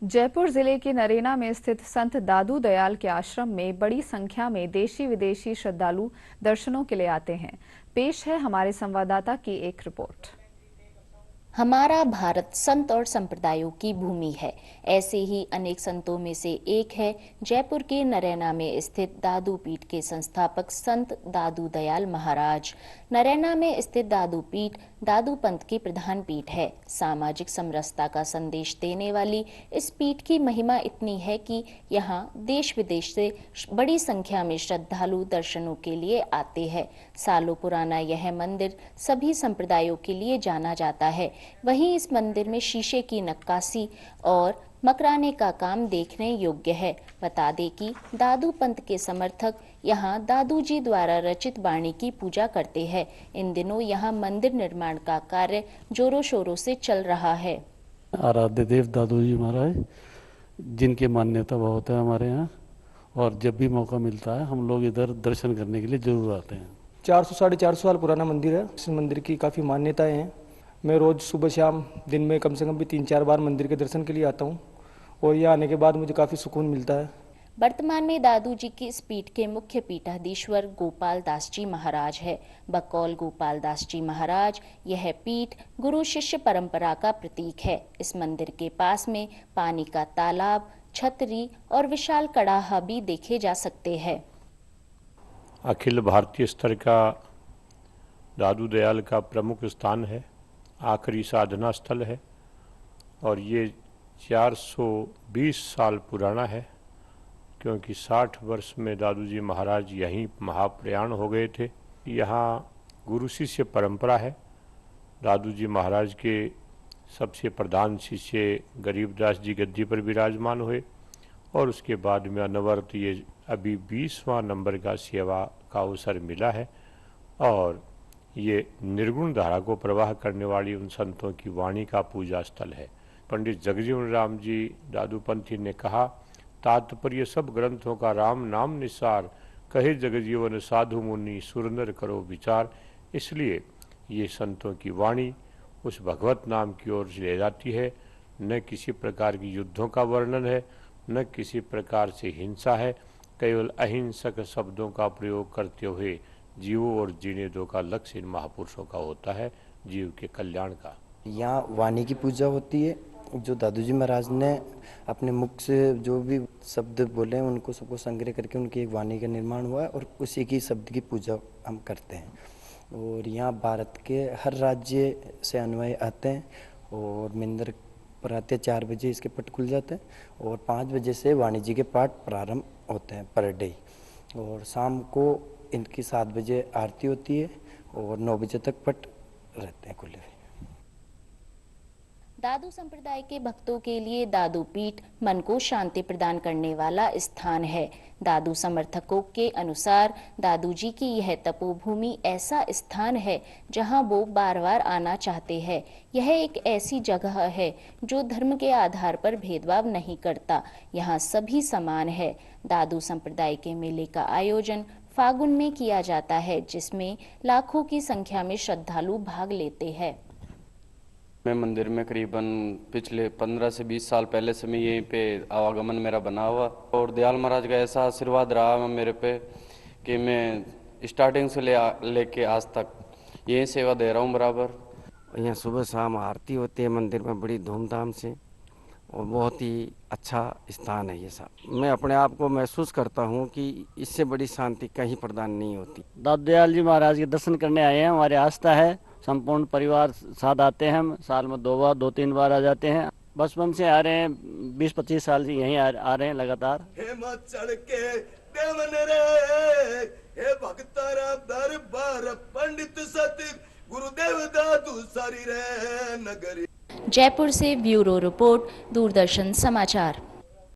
जयपुर जिले के नरेना में स्थित संत दादू दयाल के आश्रम में बड़ी संख्या में देशी विदेशी श्रद्धालु दर्शनों के लिए आते हैं। पेश है हमारे संवाददाता की एक रिपोर्ट। हमारा भारत संत और संप्रदायों की भूमि है। ऐसे ही अनेक संतों में से एक है जयपुर के नरैना में स्थित दादू पीठ के संस्थापक संत दादू दयाल महाराज। नरैना में स्थित दादू पीठ दादू पंथ की प्रधान पीठ है। सामाजिक समरसता का संदेश देने वाली इस पीठ की महिमा इतनी है कि यहाँ देश विदेश से बड़ी संख्या में श्रद्धालु दर्शनों के लिए आते हैं। सालों पुराना यह मंदिर सभी संप्रदायों के लिए जाना जाता है। वहीं इस मंदिर में शीशे की नक्काशी और मकराने का काम देखने योग्य है। बता दें कि दादू पंथ के समर्थक यहाँ दादू जी द्वारा रचित वाणी की पूजा करते हैं। इन दिनों यहाँ मंदिर निर्माण का कार्य जोरों शोरों से चल रहा है। आराध्य देव दादू जी महाराज, जिनकी मान्यता बहुत है हमारे यहाँ, और जब भी मौका मिलता है हम लोग इधर दर्शन करने के लिए जरूर आते हैं। 400 साढ़े 400 साल पुराना मंदिर है। इस मंदिर की काफ़ी मान्यताएं हैं। मैं रोज़ सुबह शाम दिन में कम से कम भी 3-4 बार मंदिर के दर्शन के लिए आता हूँ और यहाँ आने के बाद मुझे काफ़ी सुकून मिलता है। वर्तमान में दादू जी की इस पीठ के मुख्य पीठाधीश्वर गोपाल दास जी महाराज है। बकौल गोपाल दास जी महाराज, यह पीठ गुरु शिष्य परंपरा का प्रतीक है। इस मंदिर के पास में पानी का तालाब, छतरी और विशाल कड़ाहा भी देखे जा सकते हैं। अखिल भारतीय स्तर का दादू दयाल का प्रमुख स्थान है, आखिरी साधना स्थल है और ये 420 साल पुराना है, क्योंकि 60 वर्ष में दादू जी महाराज यहीं महाप्रयाण हो गए थे। यहाँ गुरु शिष्य परंपरा है। दादू जी महाराज के सबसे प्रधान शिष्य गरीबदास जी गद्दी पर विराजमान हुए और उसके बाद में अनवरत ये अभी 20वां नंबर का सेवा का अवसर मिला है और ये निर्गुण धारा को प्रवाह करने वाली उन संतों की वाणी का पूजा स्थल है। पंडित जगजीवन राम जी दादूपंथी ने कहा, तात्पर्य सब ग्रंथों का राम नाम निसार, कहे जगजीवन साधु मुनि सुरनर करो विचार। इसलिए ये संतों की वाणी उस भगवत नाम की ओर ले जाती है। न किसी प्रकार की युद्धों का वर्णन है, न किसी प्रकार से हिंसा है। केवल अहिंसक शब्दों का प्रयोग करते हुए जीवों और जीने दो का लक्ष्य इन महापुरुषों का होता है, जीव के कल्याण का। यहाँ वाणी की पूजा होती है। जो दादू जी महाराज ने अपने मुख से जो भी शब्द बोले उनको सबको संग्रह करके उनकी एक वाणी का निर्माण हुआ है और उसी की शब्द की पूजा हम करते हैं। और यहाँ भारत के हर राज्य से अनुयायी आते हैं और मंदिर पर आते 4 बजे इसके पट खुल जाते हैं और 5 बजे से वाणी जी के पाठ प्रारंभ होते हैं पर डे। और शाम को इनकी 7 बजे आरती होती है और 9 बजे तक पट रहते हैं खुले। दादू संप्रदाय के भक्तों के लिए दादू पीठ मन को शांति प्रदान करने वाला स्थान है। दादू समर्थकों के अनुसार दादू जी की यह तपोभूमि ऐसा स्थान है जहां वो बार बार आना चाहते हैं। यह एक ऐसी जगह है जो धर्म के आधार पर भेदभाव नहीं करता। यहाँ सभी समान है। दादू संप्रदाय के मेले का आयोजन फागुन में किया जाता है, जिसमें लाखों की संख्या में श्रद्धालु भाग लेते हैं। मैं मंदिर में करीबन पिछले 15 से 20 साल पहले से मैं यहीं पे आवागमन मेरा बना हुआ और दयाल महाराज का ऐसा आशीर्वाद रहा मेरे पे कि मैं स्टार्टिंग से लेके आज तक यही सेवा दे रहा हूँ बराबर। यहाँ सुबह शाम आरती होती है मंदिर में बड़ी धूमधाम से और बहुत ही अच्छा स्थान है ये सब। मैं अपने आप को महसूस करता हूँ कि इससे बड़ी शांति कहीं प्रदान नहीं होती। दादू दयाल जी महाराज के दर्शन करने आए हैं। हमारी आस्था है, संपूर्ण परिवार साथ आते हैं। हम साल में 2-3 बार आ जाते हैं। बचपन से आ रहे हैं, 20-25 साल से यहीं आ रहे हैं लगातार। पंडित सती गुरुदेव दादू सारी रे नगरी। जयपुर से ब्यूरो रिपोर्ट, दूरदर्शन समाचार।